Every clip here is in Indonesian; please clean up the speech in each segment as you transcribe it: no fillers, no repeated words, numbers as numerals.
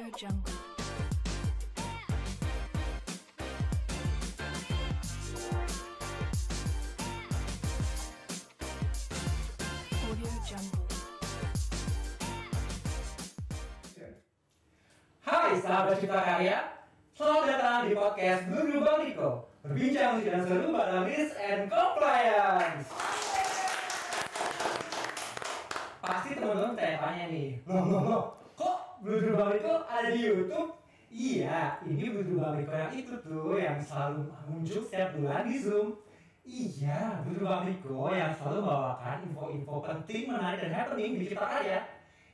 Audio Jungle. Audio Jungle. Hai sahabat Cipta Karya, selamat datang di podcast Guru Bang Riko. Berbincang dengan seru pada risk and compliance. Pasti teman-teman tanya-tanya nih, loh, kok Guru Bang Riko ada di YouTube? Iya, ini Guru Bang Riko yang itu tuh yang selalu muncul setiap bulan di Zoom. Iya, Guru Bang Riko yang selalu membawakan info-info penting, menarik dan happening di Cipta Karya.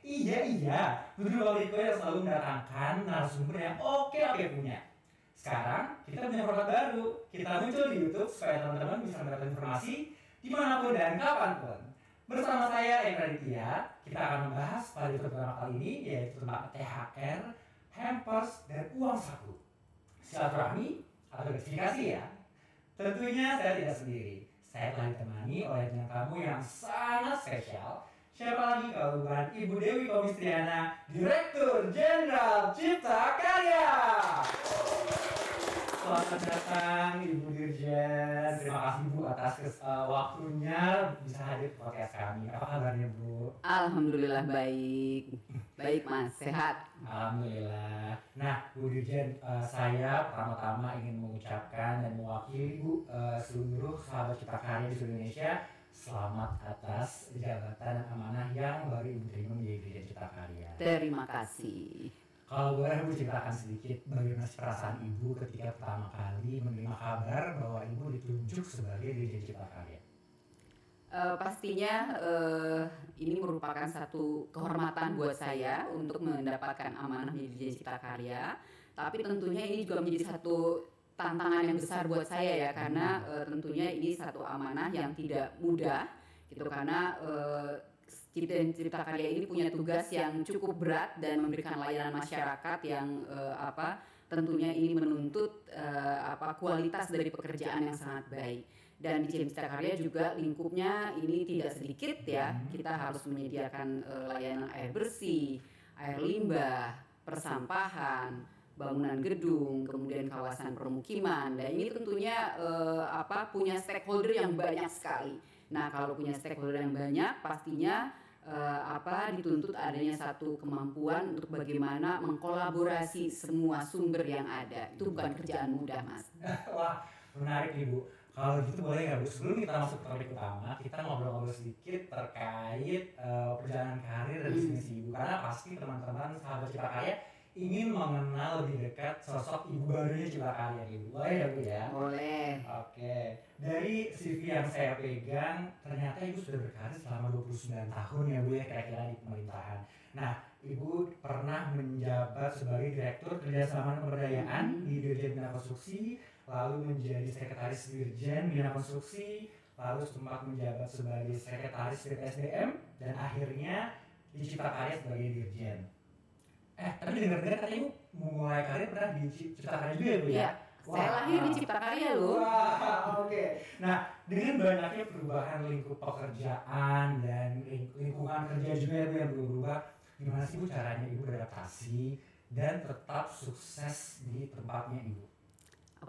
Iya, Guru Bang Riko yang selalu mendatangkan narasumber yang oke punya. Sekarang kita punya format baru. Kita muncul di YouTube supaya teman-teman bisa mendapatkan informasi dimanapun dan kapanpun. Bersama saya Eka Raditya, kita akan membahas pada episode pertama kali ini yaitu tentang THR, hampers, dan uang saku. Silaturahmi atau gratifikasi ya. Tentunya saya tidak sendiri. Saya telah ditemani oleh bintang tamu yang sangat spesial. Siapa lagi kalau bukan Ibu Dewi Komistriana, Direktur Jenderal Cipta Karya. Selamat datang Ibu Dirjen. Terima kasih Bu atas waktunya bisa hadir di podcast kami. Apa kabarnya Bu? Alhamdulillah baik. Baik Mas, sehat. Alhamdulillah. Nah Bu Dirjen, saya pertama-tama ingin mengucapkan dan mewakili Bu seluruh sahabat Cipta Karya di seluruh Indonesia. Selamat atas jabatan dan amanah yang baru Ibu terima menjadi Dirjen Cipta Karya. Terima kasih. Kalau boleh Ibu ceritakan sedikit bagaimana perasaan Ibu ketika pertama kali menerima kabar bahwa Ibu ditunjuk sebagai Dirjen Cipta Karya? Pastinya ini merupakan satu kehormatan buat saya untuk mendapatkan amanah menjadi Dirjen Cipta Karya. Tapi tentunya ini juga menjadi satu tantangan yang besar buat saya ya, karena tentunya ini satu amanah yang tidak mudah gitu, karena Cipta Karya ini punya tugas yang cukup berat dan memberikan layanan masyarakat yang tentunya ini menuntut kualitas dari pekerjaan yang sangat baik. Dan di Cipta Karya juga lingkupnya ini tidak sedikit ya, kita harus menyediakan layanan air bersih, air limbah, persampahan, bangunan gedung, kemudian kawasan permukiman. Dan ini tentunya punya stakeholder yang banyak sekali. Nah, kalau punya stakeholder yang banyak, pastinya dituntut adanya satu kemampuan untuk bagaimana mengkolaborasi semua sumber yang ada. Itu bukan kerjaan mudah, Mas. Wah, menarik nih Bu. Kalau gitu boleh nggak Bu, sebelum kita masuk ke topik utama, kita ngobrol-ngobrol sedikit terkait perjalanan karir dan bisnis Ibu. Karena pasti teman-teman sahabat Cipta Karya ingin mengenal lebih dekat sosok ibu barunya Cipta Karya Ibu. Boleh ya Bu ya? Boleh. Oke. Dari CV yang saya pegang, ternyata Ibu sudah berkarir selama 29 tahun ya Bu ya, kira-kira di pemerintahan. Nah, Ibu pernah menjabat sebagai Direktur Kerjasama dan Pemberdayaan di Dirjen Bina Konstruksi, lalu menjadi Sekretaris Dirjen Bina Konstruksi, lalu sempat menjabat sebagai Sekretaris BPSDM, dan akhirnya di Cipta Karya sebagai Dirjen. Tapi dengar-dengar katanya Ibu mulai karir pernah di Cipta Karya juga ya Bu ya? Iya, saya lahir di Cipta Karya loh. Wah, oke. Nah, dengan banyaknya perubahan lingkup pekerjaan dan lingkungan kerja juga ya Bu yang berubah, gimana sih Bu caranya Ibu beradaptasi dan tetap sukses di tempatnya Ibu?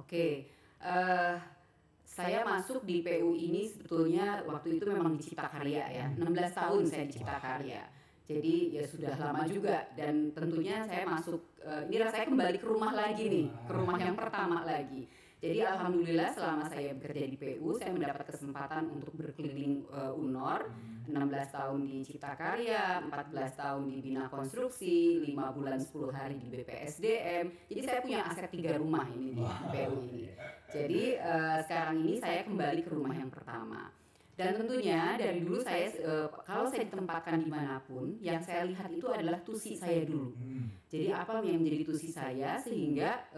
Oke, saya masuk di PU ini sebetulnya waktu itu memang di Cipta Karya ya, 16 tahun saya di Cipta Karya. Jadi ya sudah lama juga, dan tentunya saya masuk, ini rasanya kembali ke rumah lagi nih, ke rumah yang pertama lagi. Jadi alhamdulillah selama saya bekerja di PU, saya mendapat kesempatan untuk berkeliling UNOR, 16 tahun di Cipta Karya, 14 tahun di Bina Konstruksi, 5 bulan 10 hari di BPSDM. Jadi saya punya aset 3 rumah ini di PU ini. Jadi sekarang ini saya kembali ke rumah yang pertama. Dan tentunya dari dulu saya, kalau saya ditempatkan dimanapun, yang saya lihat itu adalah tusi saya dulu. Jadi apa yang menjadi tusi saya, sehingga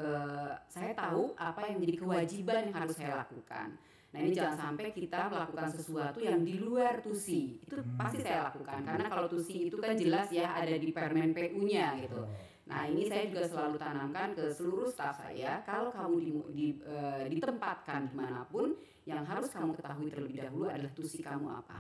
saya tahu apa yang menjadi kewajiban yang harus saya lakukan. Nah ini jangan sampai kita melakukan sesuatu yang di luar tusi. Itu pasti saya lakukan, karena kalau tusi itu kan jelas ya ada di Permen PU-nya gitu. Nah ini saya juga selalu tanamkan ke seluruh staf saya, kalau kamu ditempatkan dimanapun, yang harus kamu ketahui terlebih dahulu adalah tusi kamu apa.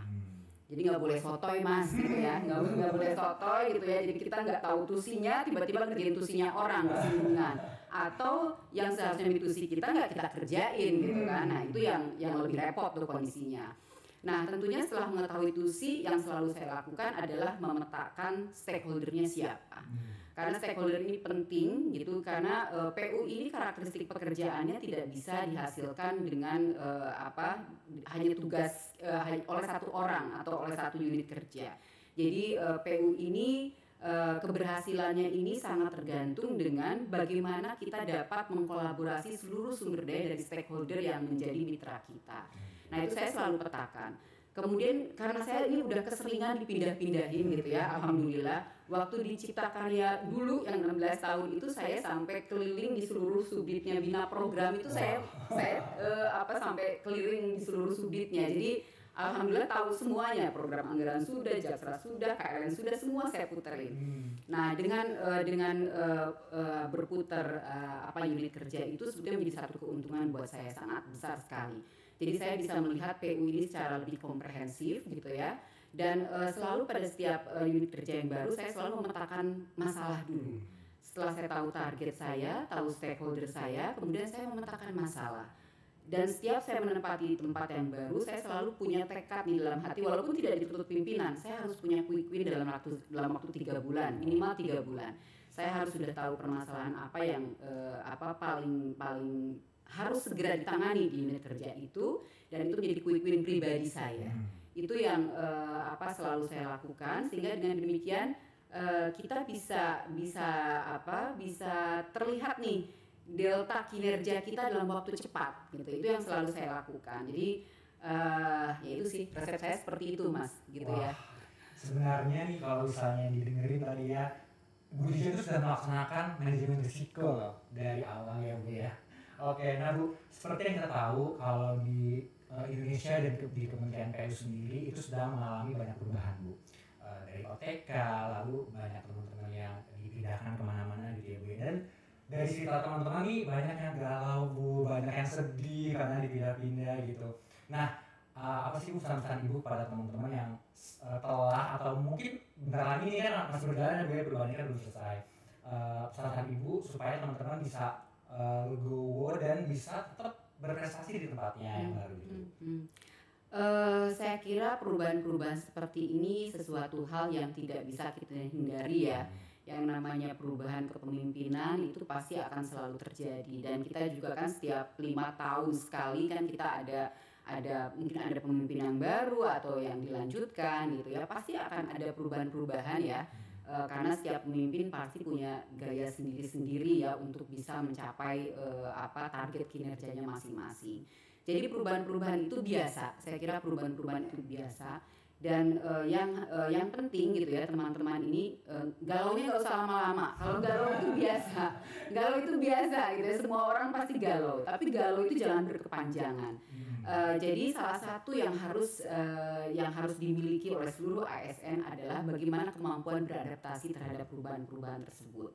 Jadi nggak boleh sotoy mas gitu ya, nggak boleh sotoy gitu ya. Jadi kita nggak tahu tusinya, tiba-tiba ngerjain tusinya orang bersinggungan, atau yang seharusnya tusi kita nggak kita kerjain gitu kan. Nah itu yang lebih repot tuh kondisinya. Nah tentunya setelah mengetahui tusi, yang selalu saya lakukan adalah memetakan stakeholdernya siapa. Karena stakeholder ini penting gitu, karena PU ini karakteristik pekerjaannya tidak bisa dihasilkan dengan hanya tugas oleh satu orang atau oleh satu unit kerja. Jadi PU ini keberhasilannya ini sangat tergantung dengan bagaimana kita dapat mengkolaborasi seluruh sumber daya dari stakeholder yang menjadi mitra kita. Nah itu saya selalu petakan. Kemudian karena saya ini udah keseringan dipindah-pindahin gitu ya, alhamdulillah. Waktu di Cipta Karya dulu yang 16 tahun itu saya sampai keliling di seluruh subditnya Bina Program itu saya sampai keliling di seluruh subditnya. Jadi alhamdulillah tahu semuanya, program anggaran sudah, Jaksra sudah, KLN sudah, semua saya puterin. Nah dengan berputar unit kerja itu sebetulnya menjadi satu keuntungan buat saya sangat besar sekali. Jadi saya bisa melihat PU ini secara lebih komprehensif gitu ya. Dan selalu pada setiap unit kerja yang baru saya selalu memetakan masalah dulu. Setelah saya tahu target saya, tahu stakeholder saya, kemudian saya memetakan masalah. Dan setiap saya menempati tempat yang baru, saya selalu punya tekad di dalam hati, walaupun tidak dituntut pimpinan, saya harus punya quick win dalam waktu 3 bulan, minimal 3 bulan. Saya harus sudah tahu permasalahan apa yang paling harus segera ditangani di unit kerja itu, dan itu menjadi quick win pribadi saya. Itu yang selalu saya lakukan, sehingga dengan demikian kita bisa terlihat nih delta kinerja kita dalam waktu cepat gitu. Itu yang selalu saya lakukan. Jadi ya itu sih resep saya seperti itu mas gitu. Wah, ya. Sebenarnya nih kalau misalnya didengerin tadi ya, Bu Dijo itu sudah melaksanakan manajemen risiko loh dari awal ya Bu ya. Oke, nah Bu, seperti yang kita tahu kalau di Indonesia dan di Kementerian PU sendiri itu sedang mengalami banyak perubahan Bu. Dari OTK, lalu banyak teman-teman yang dipindahkan kemana-mana gitu ya Bu. Dan dari cerita teman-teman nih banyak yang galau Bu, banyak yang sedih karena dipindah-pindah gitu. Nah, apa sih Bu pesan-pesan Ibu pada teman-teman yang telah atau mungkin bentar lagi ini kan masih berjalan ya Bu ya, perubahan ini kan belum selesai. Pesan-pesan Ibu supaya teman-teman bisa legowo dan bisa tetap berprestasi di tempatnya yang baru gitu. Saya kira perubahan-perubahan seperti ini sesuatu hal yang tidak bisa kita hindari ya. Yang namanya perubahan kepemimpinan itu pasti akan selalu terjadi, dan kita juga kan setiap 5 tahun sekali kan kita mungkin ada pemimpin yang baru atau yang dilanjutkan gitu ya, pasti akan ada perubahan-perubahan ya. Karena setiap pemimpin pasti punya gaya sendiri-sendiri ya untuk bisa mencapai target kinerjanya masing-masing. Jadi perubahan-perubahan itu biasa. Saya kira perubahan-perubahan itu biasa. Dan yang penting gitu ya teman-teman ini, galaunya nggak usah lama-lama. Kalau galau itu biasa gitu ya, semua orang pasti galau. Tapi galau itu jangan berkepanjangan. Jadi salah satu yang harus dimiliki oleh seluruh ASN adalah bagaimana kemampuan beradaptasi terhadap perubahan-perubahan tersebut.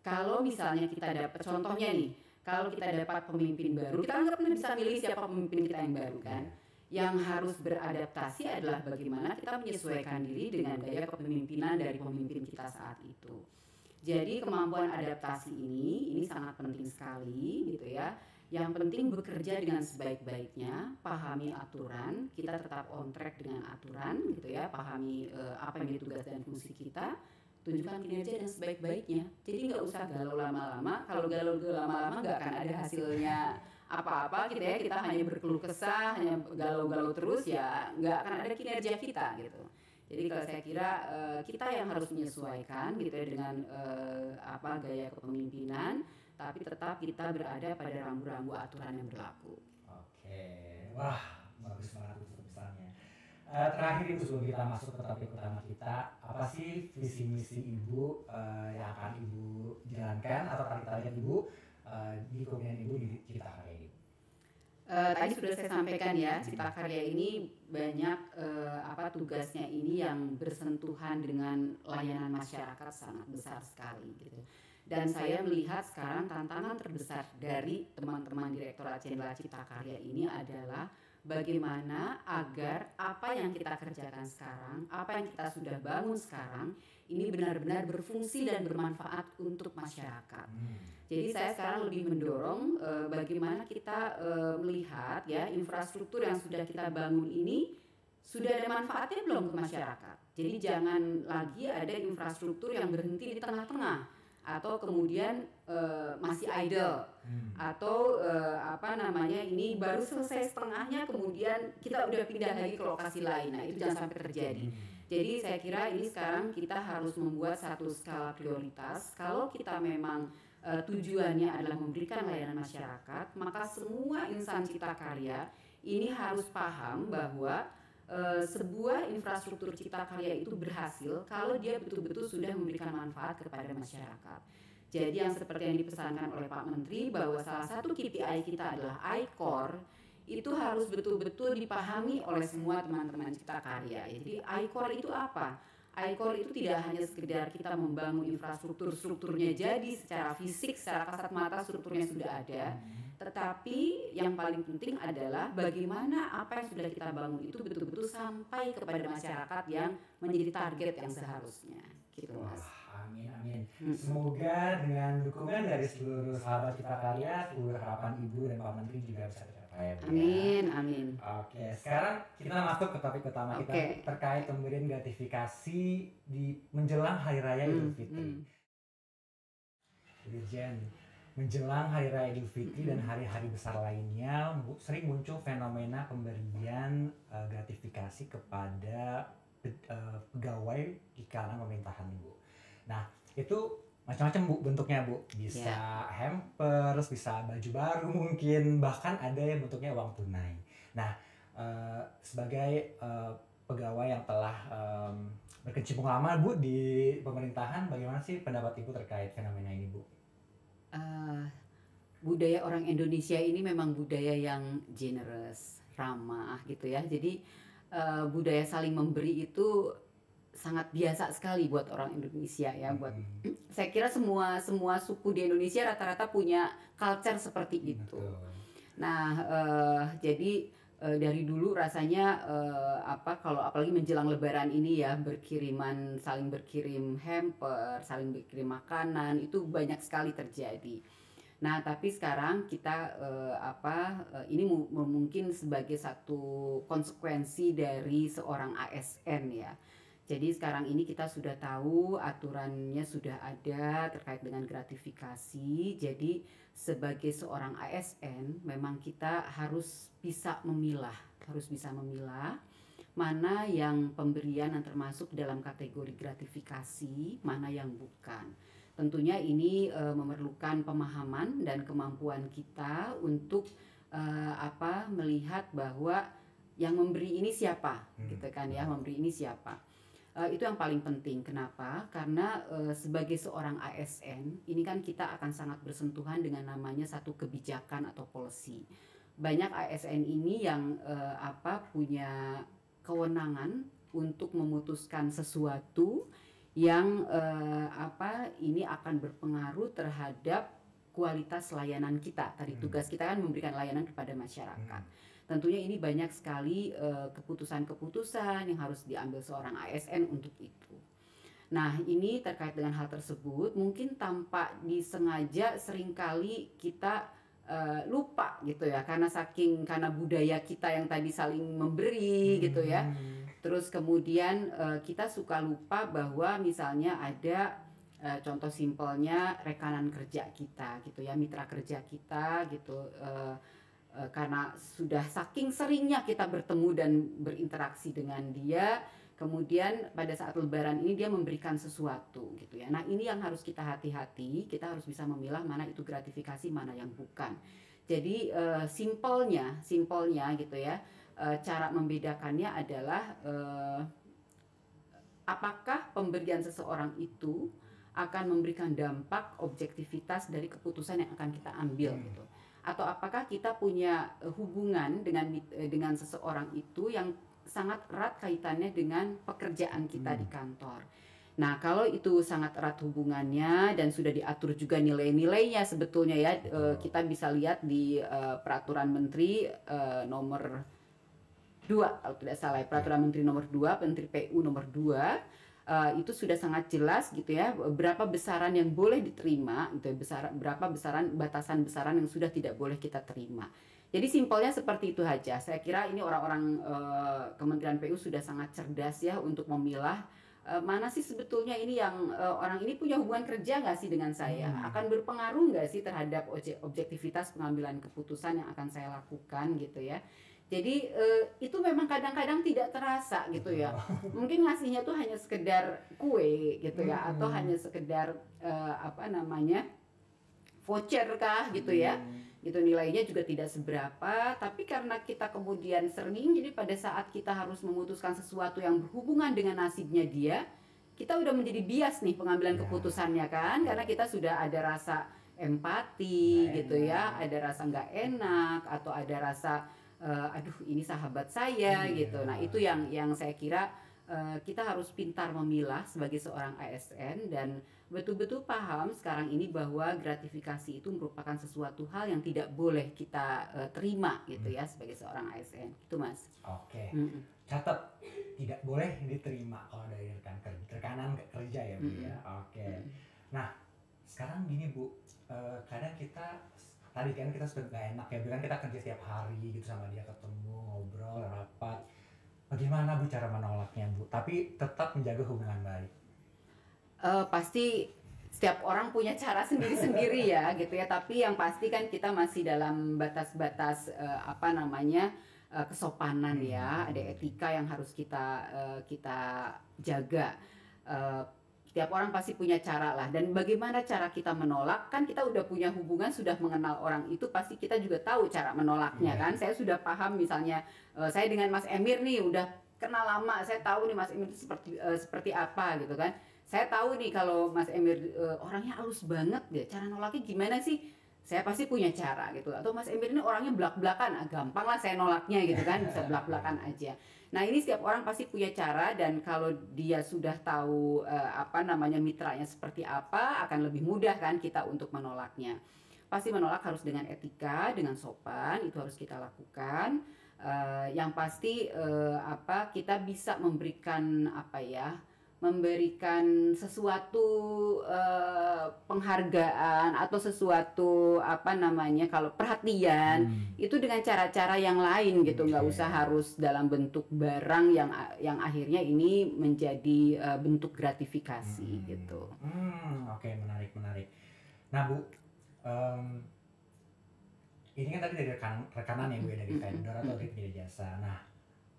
Kalau misalnya kita dapat contohnya nih, kalau kita dapat pemimpin baru, kita nggak pernah bisa milih siapa pemimpin kita yang baru kan. Yang harus beradaptasi adalah bagaimana kita menyesuaikan diri dengan gaya kepemimpinan dari pemimpin kita saat itu. Jadi kemampuan adaptasi ini sangat penting sekali gitu ya. Yang penting bekerja dengan sebaik-baiknya, pahami aturan, kita tetap on track dengan aturan gitu ya, pahami apa yang menjadi tugas dan fungsi kita, tunjukkan kinerja dengan sebaik-baiknya. Jadi nggak usah galau lama-lama, kalau galau lama-lama nggak akan ada hasilnya apa-apa gitu ya, kita hanya berkeluh kesah, hanya galau-galau terus ya nggak akan ada kinerja kita gitu. Jadi kalau saya kira kita yang harus menyesuaikan gitu ya dengan gaya kepemimpinan, tapi tetap kita berada pada rambu-rambu aturan yang berlaku. Oke, wah bagus banget itu pesannya. Terakhir Ibu sebelum kita masuk ke topik utama kita, apa sih visi misi Ibu yang akan Ibu jalankan atau target Ibu di kepemimpinan Ibu di Cipta Karya ini? Tadi sudah saya sampaikan ya, Cipta Karya ini banyak tugasnya ini yang bersentuhan dengan layanan masyarakat sangat besar sekali gitu. Dan saya melihat sekarang tantangan terbesar dari teman-teman Direktorat Jenderal Cipta Karya ini adalah bagaimana agar apa yang kita kerjakan sekarang, apa yang kita sudah bangun sekarang ini benar-benar berfungsi dan bermanfaat untuk masyarakat. Jadi saya sekarang lebih mendorong bagaimana kita melihat ya infrastruktur yang sudah kita bangun ini sudah ada manfaatnya belum ke masyarakat. Jadi jangan lagi ada infrastruktur yang berhenti di tengah-tengah atau kemudian masih idle atau ini baru selesai setengahnya kemudian kita udah pindah lagi ke lokasi lain. Nah, itu jangan sampai terjadi. Jadi saya kira ini sekarang kita harus membuat satu skala prioritas. Kalau kita memang tujuannya adalah memberikan layanan masyarakat, maka semua insan cipta karya ini harus paham bahwa sebuah infrastruktur cipta karya itu berhasil kalau dia betul-betul sudah memberikan manfaat kepada masyarakat. Jadi yang seperti yang dipesankan oleh Pak Menteri bahwa salah satu KPI kita adalah I-Core, itu harus betul-betul dipahami oleh semua teman-teman cipta karya. Jadi I-Core itu apa? I-Core itu tidak hanya sekedar kita membangun strukturnya jadi secara fisik, secara kasat mata strukturnya sudah ada, tetapi yang paling penting adalah bagaimana apa yang sudah kita bangun itu betul-betul sampai kepada masyarakat yang menjadi target yang seharusnya. Gitu, Mas. Amin, amin. Semoga dengan dukungan dari seluruh sahabat cipta karya, seluruh harapan Ibu dan Pak Menteri juga bisa tercapai. Amin, amin. Oke, sekarang kita masuk ke topik utama kita terkait pemberian gratifikasi di menjelang Hari Raya Idul Fitri. Dirjen, menjelang Hari Raya Idul Fitri dan hari-hari besar lainnya sering muncul fenomena pemberian gratifikasi kepada pegawai di kalangan pemerintahan, Bu. Nah, itu macam-macam, Bu, bentuknya, Bu. Bisa hampers, bisa baju baru mungkin, bahkan ada yang bentuknya uang tunai. Nah, sebagai pegawai yang telah berkecimpung lama, Bu, di pemerintahan, bagaimana sih pendapat Ibu terkait fenomena ini, Bu? Budaya orang Indonesia ini memang budaya yang generous, ramah gitu ya. Jadi budaya saling memberi itu sangat biasa sekali buat orang Indonesia ya. Saya kira semua suku di Indonesia rata-rata punya culture seperti itu. Nah, jadi dari dulu rasanya kalau apalagi menjelang Lebaran ini ya saling berkirim hamper, saling berkirim makanan itu banyak sekali terjadi. Nah, tapi sekarang kita ini mungkin sebagai satu konsekuensi dari seorang ASN ya. Jadi sekarang ini kita sudah tahu aturannya sudah ada terkait dengan gratifikasi. Jadi sebagai seorang ASN memang kita harus bisa memilah mana yang pemberian yang termasuk dalam kategori gratifikasi, mana yang bukan. Tentunya ini memerlukan pemahaman dan kemampuan kita untuk melihat bahwa yang memberi ini siapa, gitu kan ya, memberi ini siapa. Itu yang paling penting. Kenapa? Karena sebagai seorang ASN, ini kan kita akan sangat bersentuhan dengan namanya satu kebijakan atau policy. Banyak ASN ini yang punya kewenangan untuk memutuskan sesuatu yang ini akan berpengaruh terhadap kualitas layanan kita. Tadi tugas kita kan memberikan layanan kepada masyarakat. Tentunya ini banyak sekali keputusan-keputusan yang harus diambil seorang ASN untuk itu. Nah, ini terkait dengan hal tersebut mungkin tanpa disengaja seringkali kita lupa gitu ya, karena budaya kita yang tadi saling memberi gitu ya. Terus kemudian kita suka lupa bahwa misalnya ada contoh simpelnya rekanan kerja kita gitu ya, mitra kerja kita gitu. Karena sudah saking seringnya kita bertemu dan berinteraksi dengan dia, kemudian pada saat Lebaran ini dia memberikan sesuatu gitu ya. Nah, ini yang harus kita hati-hati, kita harus bisa memilah mana itu gratifikasi, mana yang bukan. Jadi simpelnya gitu ya, cara membedakannya adalah apakah pemberian seseorang itu akan memberikan dampak objektivitas dari keputusan yang akan kita ambil gitu. Atau apakah kita punya hubungan dengan seseorang itu yang sangat erat kaitannya dengan pekerjaan kita di kantor. Nah, kalau itu sangat erat hubungannya dan sudah diatur juga nilai-nilainya sebetulnya ya, kita bisa lihat di peraturan Menteri nomor 2 kalau tidak salah, peraturan menteri nomor 2, menteri PU nomor 2, itu sudah sangat jelas gitu ya, berapa besaran yang boleh diterima gitu ya, berapa batasan besaran yang sudah tidak boleh kita terima. Jadi simpelnya seperti itu aja. Saya kira ini orang-orang Kementerian PU sudah sangat cerdas ya untuk memilah mana sih sebetulnya ini yang orang ini punya hubungan kerja nggak sih dengan saya, akan berpengaruh nggak sih terhadap objektivitas pengambilan keputusan yang akan saya lakukan gitu ya. Jadi itu memang kadang-kadang tidak terasa gitu ya. Mungkin ngasihnya tuh hanya sekedar kue gitu ya, atau hanya sekedar voucher kah gitu ya. Gitu nilainya juga tidak seberapa, tapi karena kita kemudian sering, jadi pada saat kita harus memutuskan sesuatu yang berhubungan dengan nasibnya dia, kita udah menjadi bias nih pengambilan keputusannya kan, karena kita sudah ada rasa empati gitu ya, ada rasa nggak enak atau ada rasa aduh ini sahabat saya gitu. Nah itu yang saya kira kita harus pintar memilah sebagai seorang ASN dan betul-betul paham sekarang ini bahwa gratifikasi itu merupakan sesuatu hal yang tidak boleh kita terima gitu ya sebagai seorang ASN. Itu Mas. Oke. Catat, tidak boleh diterima kalau dari rekanan kerja ya Bu ya. Oke. Nah sekarang gini Bu, kadang kita tadi kan kita sudah gak enak ya, kan kita kerja setiap hari gitu sama dia, ketemu, ngobrol, rapat. Bagaimana Bu cara menolaknya Bu, tapi tetap menjaga hubungan baik? Pasti setiap orang punya cara sendiri-sendiri ya gitu ya, tapi yang pasti kan kita masih dalam batas-batas kesopanan ya, ada etika yang harus kita jaga. Setiap orang pasti punya cara lah, dan bagaimana cara kita menolak, kan kita udah punya hubungan, sudah mengenal orang itu, pasti kita juga tahu cara menolaknya kan. Saya sudah paham misalnya saya dengan Mas Emir nih udah kenal lama, saya tahu nih Mas Emir itu seperti apa gitu kan. Saya tahu nih kalau Mas Emir orangnya halus banget deh, cara nolaknya gimana sih? Saya pasti punya cara gitu. Atau Mas Emir ini orangnya belak-belakan, gampang lah saya nolaknya gitu kan, bisa belak-belakan aja. Nah ini setiap orang pasti punya cara, dan kalau dia sudah tahu mitranya seperti apa, akan lebih mudah kan kita untuk menolaknya. Pasti menolak harus dengan etika, dengan sopan, itu harus kita lakukan. Yang pasti kita bisa memberikan sesuatu penghargaan atau sesuatu kalau perhatian itu dengan cara-cara yang lain gitu, nggak usah harus dalam bentuk barang yang akhirnya ini menjadi bentuk gratifikasi gitu. Oke, menarik. Nah Bu, ini kan tadi dari rekanan ya Bu ya, dari vendor atau dari penyedia jasa. Nah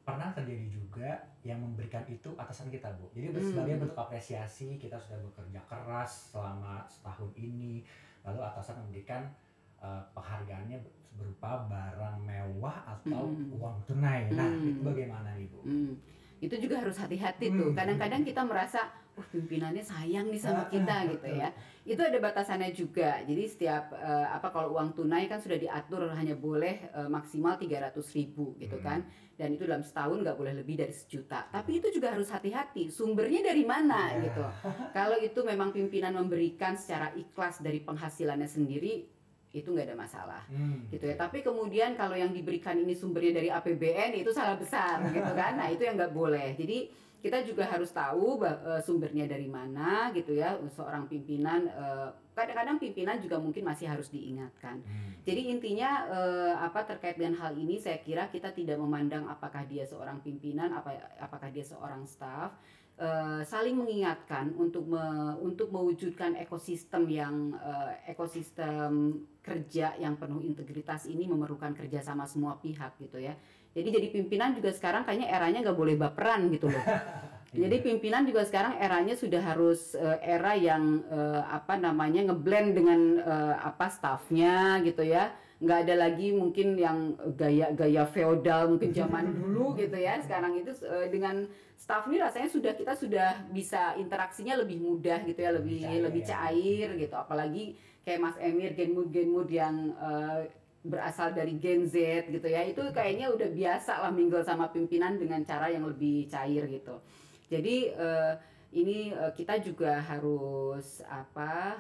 pernah terjadi juga yang memberikan itu atasan kita Bu, jadi sebagai bentuk apresiasi kita sudah bekerja keras selama setahun ini, lalu atasan memberikan penghargaannya berupa barang mewah atau uang tunai. Nah itu bagaimana nih Bu? Itu juga harus hati-hati tuh. Kadang-kadang kita merasa, pimpinannya sayang nih sama kita gitu ya. Itu ada batasannya juga. Jadi setiap kalau uang tunai kan sudah diatur hanya boleh maksimal 300.000 gitu kan. Dan itu dalam setahun nggak boleh lebih dari 1 juta. Tapi itu juga harus hati-hati. Sumbernya dari mana gitu. Kalau itu memang pimpinan memberikan secara ikhlas dari penghasilannya sendiri, itu nggak ada masalah gitu ya. Tapi kemudian kalau yang diberikan ini sumbernya dari APBN, itu salah besar gitu kan. Nah itu yang nggak boleh. Jadi kita juga harus tahu sumbernya dari mana gitu ya. Seorang pimpinan, kadang-kadang pimpinan juga mungkin masih harus diingatkan. Jadi intinya terkait dengan hal ini, saya kira kita tidak memandang apakah dia seorang pimpinan, apakah dia seorang staf. Saling mengingatkan untuk mewujudkan ekosistem kerja yang penuh integritas ini memerlukan kerjasama semua pihak gitu ya. Jadi pimpinan juga sekarang kayaknya eranya nggak boleh baperan gitu loh. Jadi pimpinan juga sekarang eranya sudah harus era yang ngeblend dengan stafnya gitu ya. Nggak ada lagi mungkin yang gaya feodal mungkin zaman dulu gitu ya. Sekarang itu dengan staff ini rasanya kita sudah bisa interaksinya lebih mudah gitu ya, lebih cair gitu. Apalagi kayak Mas Emir, Gen Mood yang berasal dari Gen Z gitu ya, itu kayaknya udah biasa lah mingle sama pimpinan dengan cara yang lebih cair gitu. Jadi ini kita juga harus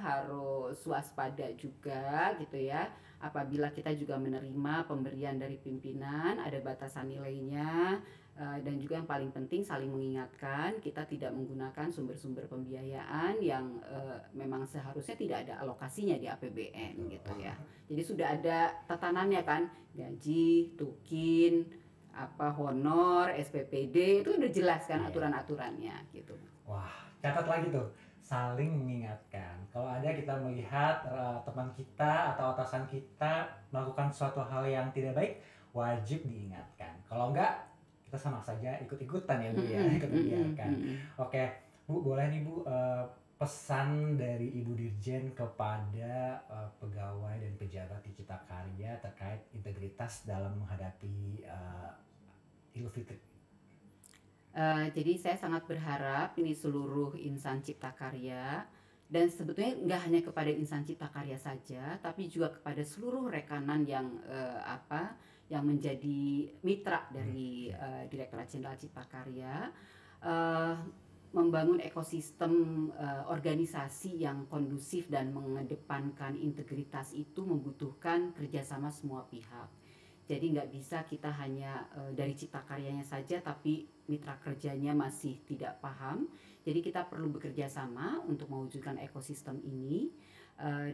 harus waspada juga gitu ya. Apabila kita juga menerima pemberian dari pimpinan, ada batasan nilainya, dan juga yang paling penting saling mengingatkan kita tidak menggunakan sumber-sumber pembiayaan yang memang seharusnya tidak ada alokasinya di APBN gitu ya. Jadi sudah ada tatanannya kan, gaji, tukin, honor, SPPD itu udah jelas kan aturan-aturannya gitu. Wah, catat lagi tuh, saling mengingatkan. Kalau ada kita melihat teman kita atau atasan kita melakukan suatu hal yang tidak baik, wajib diingatkan. Kalau enggak, kita sama saja ikut-ikutan ya Bu ya, ikut mengingatkan. Oke, Bu, boleh nih Bu pesan dari Ibu Dirjen kepada pegawai dan pejabat di Cipta Karya terkait integritas dalam menghadapi Idul Fitri. Jadi saya sangat berharap ini seluruh insan Cipta Karya, dan sebetulnya nggak hanya kepada insan Cipta Karya saja, tapi juga kepada seluruh rekanan yang menjadi mitra dari Direktorat Jenderal Cipta Karya, membangun ekosistem organisasi yang kondusif dan mengedepankan integritas itu membutuhkan kerjasama semua pihak. Jadi nggak bisa kita hanya dari Cipta Karyanya saja tapi mitra kerjanya masih tidak paham. Jadi kita perlu bekerja sama untuk mewujudkan ekosistem ini,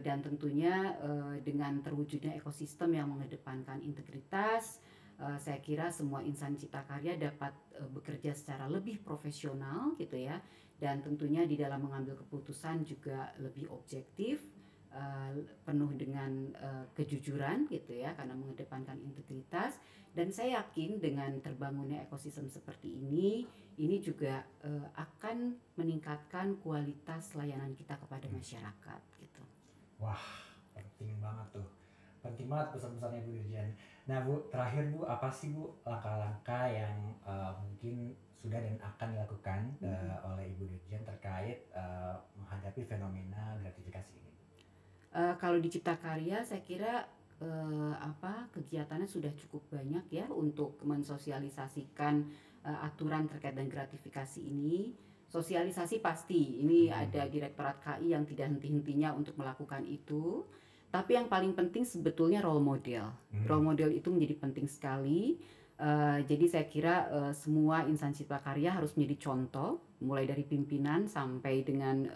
dan tentunya dengan terwujudnya ekosistem yang mengedepankan integritas, saya kira semua insan Cipta Karya dapat bekerja secara lebih profesional gitu ya, dan tentunya di dalam mengambil keputusan juga lebih objektif, penuh dengan kejujuran gitu ya, karena mengedepankan integritas. Dan saya yakin dengan terbangunnya ekosistem seperti ini juga akan meningkatkan kualitas layanan kita kepada masyarakat gitu. Wah, penting banget tuh, penting banget pesan-pesannya Bu Dirjen. Nah Bu, terakhir Bu, apa sih Bu langkah-langkah yang mungkin sudah dan akan dilakukan oleh Ibu Dirjen terkait menghadapi fenomena gratifikasi ini? Kalau di Cipta Karya saya kira kegiatannya sudah cukup banyak ya untuk mensosialisasikan aturan terkait dengan gratifikasi ini. Sosialisasi pasti, ini ada Direktorat KI yang tidak henti-hentinya untuk melakukan itu. Tapi yang paling penting sebetulnya role model. Role model itu menjadi penting sekali. Jadi saya kira semua insan Cipta Karya harus menjadi contoh, mulai dari pimpinan sampai dengan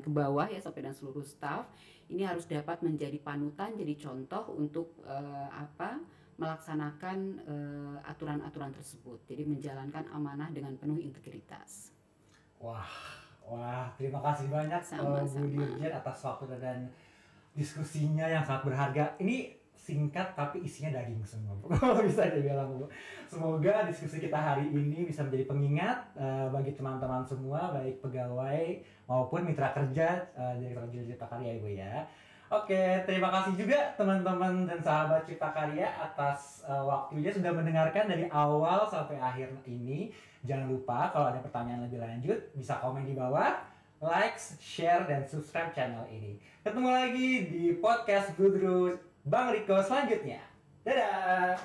ke bawah ya, sampai dengan seluruh staf. Ini harus dapat menjadi panutan, jadi contoh untuk melaksanakan aturan-aturan tersebut. Jadi menjalankan amanah dengan penuh integritas. Wah, terima kasih banyak Bu Dirjen atas waktu dan diskusinya yang sangat berharga. Ini singkat tapi isinya daging semua, kalau bisa dibilang Bu. Semoga diskusi kita hari ini bisa menjadi pengingat bagi teman-teman semua, baik pegawai maupun mitra kerja Direktorat Jenderal Cipta Karya Ibu ya. Oke, terima kasih juga teman-teman dan sahabat Cipta Karya atas waktunya sudah mendengarkan dari awal sampai akhir ini. Jangan lupa kalau ada pertanyaan lebih lanjut bisa komen di bawah, like, share, dan subscribe channel ini. Ketemu lagi di podcast Gudrun Bang Riko selanjutnya. Dadah!